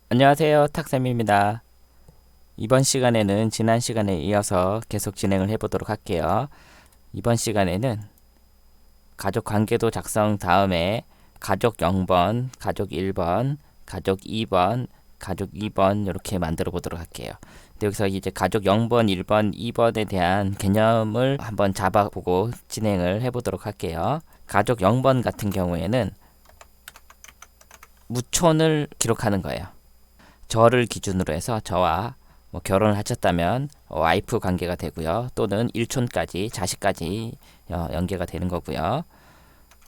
안녕하세요. 탁쌤입니다. 이번 시간에는 지난 시간에 이어서 계속 진행을 해보도록 할게요. 이번 시간에는 가족 관계도 작성 다음에 가족 0번, 가족 1번, 가족 2번, 가족 2번 이렇게 만들어 보도록 할게요. 근데 여기서 이제 가족 0번, 1번, 2번에 대한 개념을 한번 잡아보고 진행을 해보도록 할게요. 가족 0번 같은 경우에는 무촌을 기록하는 거예요. 저를 기준으로 해서 저와 뭐 결혼을 하셨다면 와이프 관계가 되고요. 또는 일촌까지 자식까지 연계가 되는 거고요.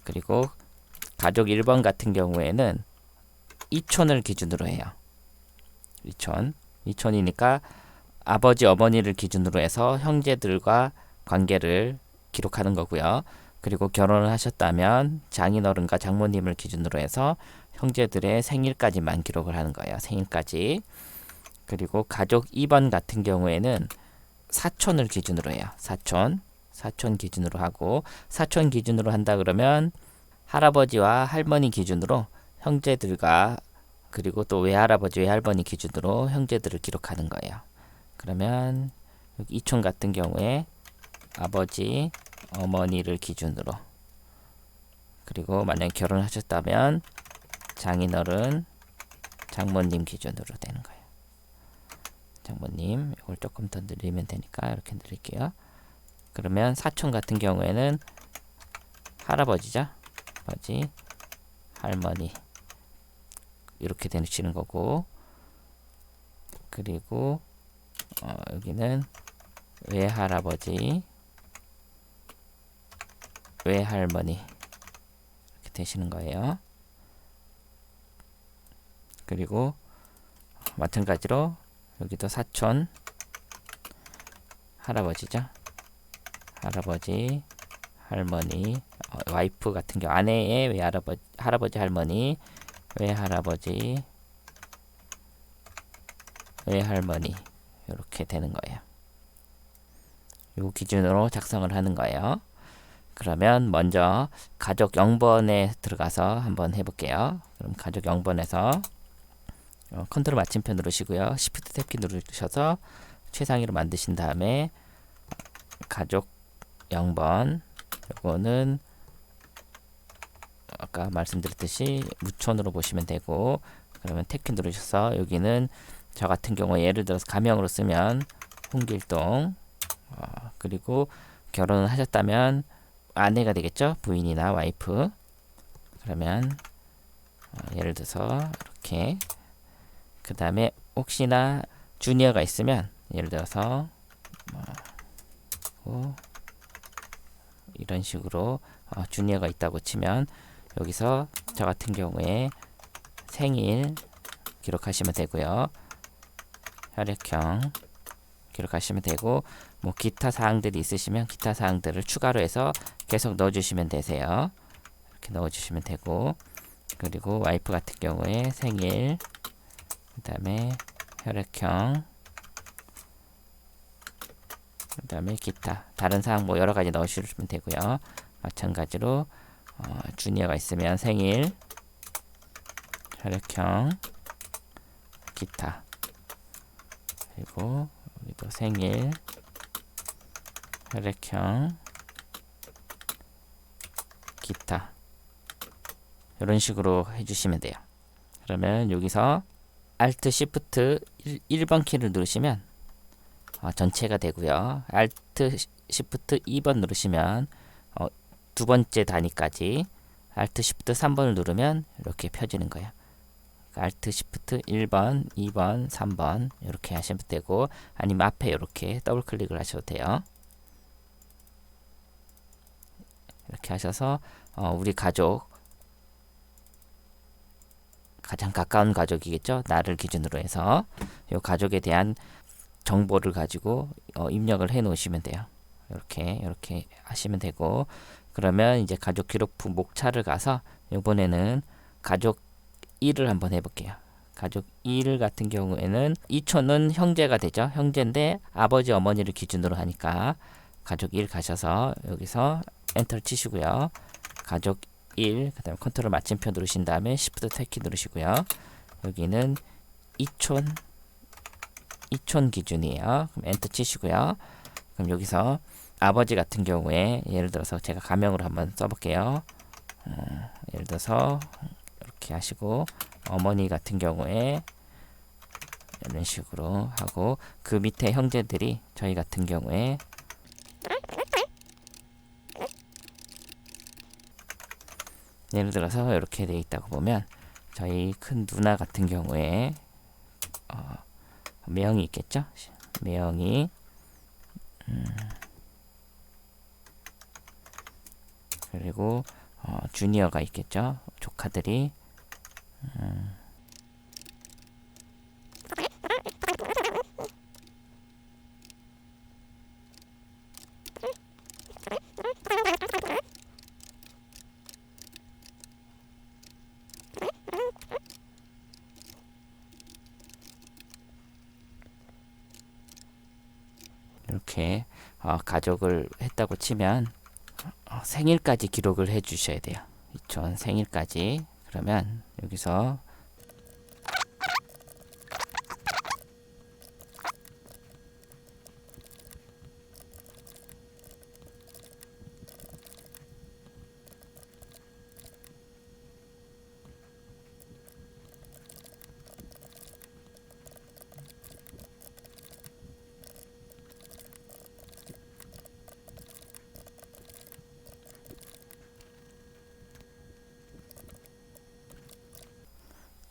그리고 가족 1번 같은 경우에는 이촌을 기준으로 해요. 이촌. 이촌이니까 아버지 어머니를 기준으로 해서 형제들과 관계를 기록하는 거고요. 그리고 결혼을 하셨다면 장인어른과 장모님을 기준으로 해서 형제들의 생일까지만 기록을 하는 거예요. 생일까지. 그리고 가족 2번 같은 경우에는 사촌을 기준으로 해요. 사촌 기준으로 하고, 사촌 기준으로 한다 그러면 할아버지와 할머니 기준으로 형제들과, 그리고 또 외할아버지 외할머니 기준으로 형제들을 기록하는 거예요. 그러면 여기 이촌 같은 경우에 아버지 어머니를 기준으로, 그리고 만약 결혼하셨다면 장인어른 장모님 기준으로 되는 거예요. 장모님, 이걸 조금 더 늘리면 되니까 이렇게 늘릴게요. 그러면 사촌 같은 경우에는 할아버지죠. 아버지, 할머니 이렇게 되시는 거고, 그리고 여기는 외할아버지, 외할머니 이렇게 되시는 거예요. 그리고 마찬가지로 여기도 사촌, 할아버지죠. 할아버지, 할머니, 와이프 같은 경우 아내의 외할아버지, 할아버지, 할머니, 외할아버지, 외할머니 이렇게 되는 거예요. 요 기준으로 작성을 하는 거예요. 그러면 먼저 가족 0번에 들어가서 한번 해볼게요. 그럼 가족 0번에서 컨트롤 마침표 누르시고요. 시프트 탭키 누르셔서 최상위로 만드신 다음에 가족 0번, 요거는 아까 말씀드렸듯이 무촌으로 보시면 되고, 그러면 탭키 누르셔서 여기는 저 같은 경우에 예를 들어서 가명으로 쓰면 홍길동, 그리고 결혼을 하셨다면 아내가 되겠죠. 부인이나 와이프. 그러면 예를 들어서 이렇게, 그 다음에 혹시나 주니어가 있으면 예를 들어서 이런 식으로 주니어가 있다고 치면 여기서 저 같은 경우에 생일 기록하시면 되고요. 혈액형 기록하시면 되고, 뭐 기타 사항들이 있으시면 기타 사항들을 추가로 해서 계속 넣어주시면 되세요. 이렇게 넣어주시면 되고, 그리고 와이프 같은 경우에 생일, 그 다음에 혈액형, 그 다음에 기타 다른 사항 뭐 여러 가지 넣으시면 되고요. 마찬가지로 주니어가 있으면 생일, 혈액형, 기타, 그리고 여기도 생일, 혈액형, 기타 이런 식으로 해주시면 돼요. 그러면 여기서 Alt Shift 1번 키를 누르시면 전체가 되고요. Alt Shift 2번 누르시면 두 번째 단위까지, Alt Shift 3번을 누르면 이렇게 펴지는 거예요. Alt Shift 1번, 2번, 3번 이렇게 하시면 되고, 아니면 앞에 이렇게 더블 클릭을 하셔도 돼요. 이렇게 하셔서 우리 가족, 가장 가까운 가족이겠죠. 나를 기준으로 해서 이 가족에 대한 정보를 가지고 입력을 해 놓으시면 돼요. 이렇게 하시면 되고, 그러면 이제 가족 기록부 목차를 가서 이번에는 가족 1을 한번 해볼게요. 가족 1 같은 경우에는 이촌은 형제가 되죠. 형제인데 아버지 어머니를 기준으로 하니까 가족 1 가셔서 여기서 엔터를 치시고요. 가족 1, 그 다음에 컨트롤 마침표 누르신 다음에 시프트 탭키 누르시고요. 여기는 이촌 기준이에요. 그럼 엔터 치시고요. 그럼 여기서 아버지 같은 경우에 예를 들어서 제가 가명으로 한번 써볼게요. 예를 들어서 이렇게 하시고 어머니 같은 경우에 이런 식으로 하고 그 밑에 형제들이 저희 같은 경우에 예를 들어서 이렇게 돼 있다고 보면 저희 큰 누나 같은 경우에 매형이 있겠죠? 매형이 그리고 주니어가 있겠죠? 조카들이 이렇게 가족을 했다고 치면 생일까지 기록을 해 주셔야 돼요. 이촌 생일까지. 그러면 여기서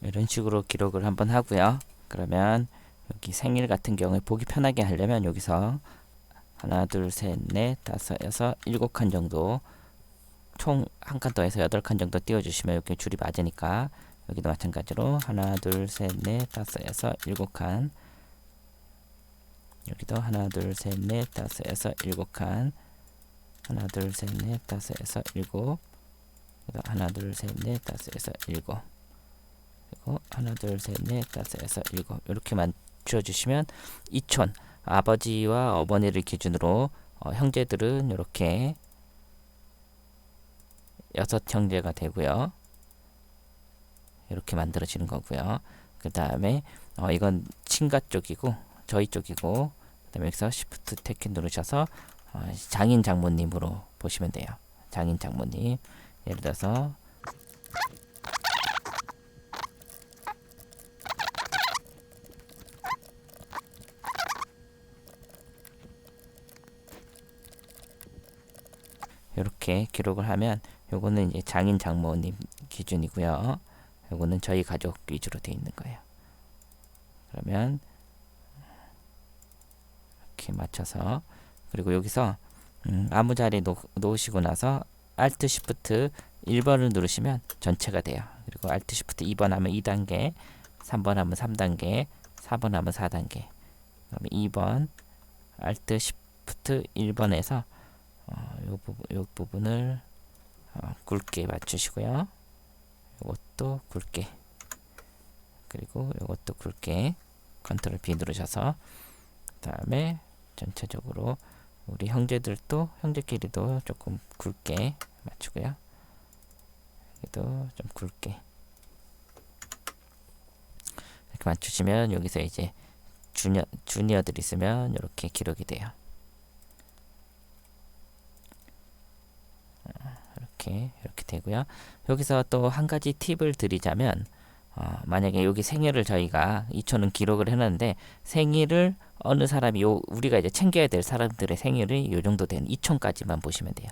이런 식으로 기록을 한번 하고요. 그러면 여기 생일 같은 경우에 보기 편하게 하려면 여기서 하나, 둘, 셋, 넷, 다섯, 여섯, 일곱 칸 정도 총 한 칸 더해서 8칸 정도 띄워주시면 여기 줄이 맞으니까 여기도 마찬가지로 하나, 둘, 셋, 넷, 다섯, 여섯, 일곱 칸 여기도 하나, 둘, 셋, 넷, 다섯, 여섯, 일곱 칸 하나, 둘, 셋, 넷, 다섯, 여섯, 일곱 하나, 둘, 셋, 넷, 다섯, 여섯, 일곱 그리고 하나, 둘, 셋, 넷, 다섯, 여섯, 일곱 이렇게 맞춰 주시면 이촌 아버지와 어머니를 기준으로 형제들은 이렇게 6형제가 되고요. 이렇게 만들어지는 거고요. 그 다음에 이건 친가 쪽이고 저희 쪽이고 그 다음에 여기서 Shift 탭키 누르셔서 장인 장모님으로 보시면 돼요. 장인 장모님 예를 들어서 이렇게 기록을 하면 요거는 이제 장인 장모님 기준이고요. 요거는 저희 가족 위주로 되어 있는 거예요. 그러면 이렇게 맞춰서 그리고 여기서 아무 자리 놓으시고 나서 Alt Shift 1번을 누르시면 전체가 돼요. 그리고 Alt Shift 2번 하면 2단계, 3번 하면 3단계, 4번 하면 4단계. 그러면 2번 Alt Shift 1번에서 요 부분을 굵게 맞추시고요. 요것도 굵게 그리고 요것도 굵게 컨트롤 B 누르셔서 그 다음에 전체적으로 우리 형제끼리도 조금 굵게 맞추고요. 여기도 좀 굵게 이렇게 맞추시면 여기서 이제 주니어들 있으면 이렇게 기록이 돼요. 이렇게 되고요. 여기서 또 한 가지 팁을 드리자면 만약에 여기 생일을 저희가 이초는 기록을 해놨는데 생일을 어느 사람이 우리가 이제 챙겨야 될 사람들의 생일이 요 정도 되는 이촌까지만 보시면 돼요.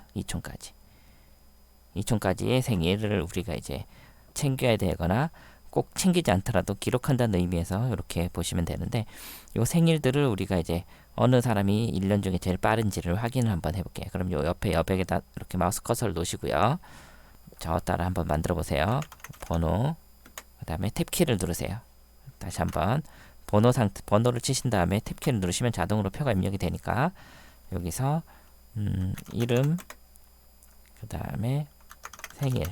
이촌까지의 생일을 우리가 이제 챙겨야 되거나 꼭 챙기지 않더라도 기록한다는 의미에서 이렇게 보시면 되는데 요 생일들을 우리가 이제 어느 사람이 1년 중에 제일 빠른지를 확인을 한번 해볼게요. 그럼 요 옆에 여백에다 이렇게 마우스 커서를 놓으시고요. 저 따라 한번 만들어 보세요. 번호 그 다음에 탭키를 누르세요. 다시 한번 번호를 치신 다음에 탭키를 누르시면 자동으로 표가 입력이 되니까 여기서 이름 그 다음에 생일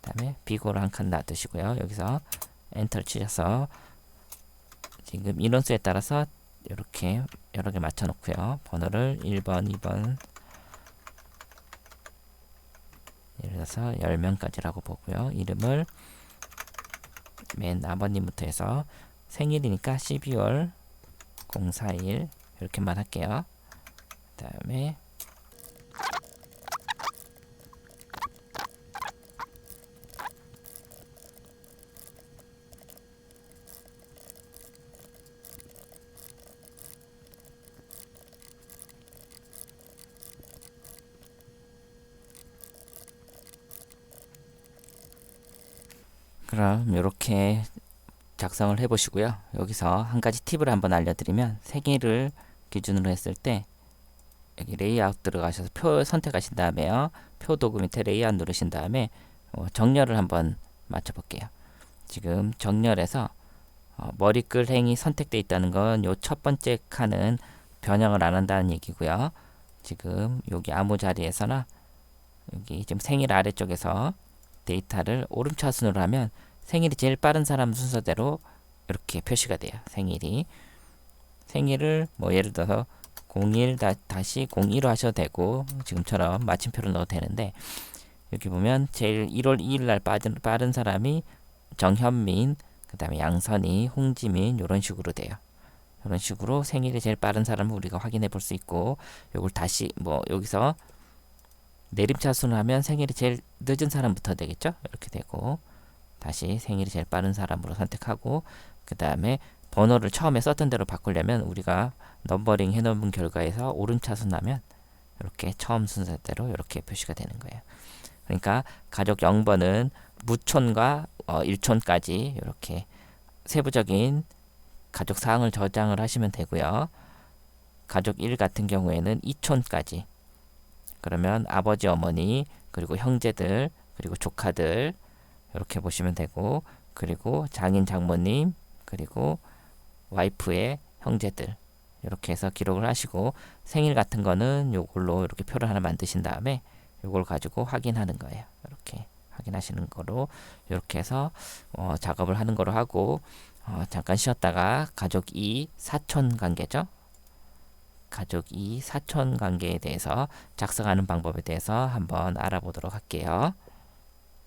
그 다음에 비고를 한 칸 놔두시고요. 여기서 엔터를 치셔서 지금 인원수에 따라서 이렇게 여러 개 맞춰 놓고요. 번호를 1번, 2번 예를 들어서 10명까지라고 보고요. 이름을 맨 아버님부터 해서 생일이니까 12월 04일 이렇게만 할게요. 그 다음에 그럼 이렇게 작성을 해 보시고요. 여기서 한 가지 팁을 한번 알려드리면 생일을 기준으로 했을 때 여기 레이아웃 들어가셔서 표 선택하신 다음에요. 표 도구 밑에 레이아웃 누르신 다음에 정렬을 한번 맞춰 볼게요. 지금 정렬에서 머리글 행이 선택되어 있다는 건 요 첫 번째 칸은 변형을 안 한다는 얘기고요. 지금 여기 아무 자리에서나 여기 지금 생일 아래쪽에서 데이터를 오름차순으로 하면 생일이 제일 빠른 사람 순서대로 이렇게 표시가 돼요. 생일을 뭐 예를 들어서 01-01로 하셔도 되고 지금처럼 마침표를 넣어도 되는데 여기 보면 제일 1월 2일 날 빠른 사람이 정현민, 그 다음에 양선희, 홍지민 이런 식으로 돼요. 이런 식으로 생일이 제일 빠른 사람을 우리가 확인해 볼 수 있고 요걸 다시 뭐 여기서 내림차순을 하면 생일이 제일 늦은 사람부터 되겠죠. 이렇게 되고 다시 생일이 제일 빠른 사람으로 선택하고 그 다음에 번호를 처음에 썼던 대로 바꾸려면 우리가 넘버링 해놓은 결과에서 오른차순 나면 이렇게 처음 순서대로 이렇게 표시가 되는 거예요. 그러니까 가족 0번은 무촌과 1촌까지 이렇게 세부적인 가족 사항을 저장을 하시면 되고요. 가족 1 같은 경우에는 2촌까지 그러면 아버지, 어머니, 그리고 형제들, 그리고 조카들 이렇게 보시면 되고 그리고 장인, 장모님, 그리고 와이프의 형제들 이렇게 해서 기록을 하시고 생일 같은 거는 요걸로 이렇게 표를 하나 만드신 다음에 요걸 가지고 확인하는 거예요. 이렇게 확인하시는 거로 이렇게 해서 작업을 하는 거로 하고 잠깐 쉬었다가 가족 2 사촌 관계죠. 가족 2 사촌 관계에 대해서 작성하는 방법에 대해서 한번 알아보도록 할게요.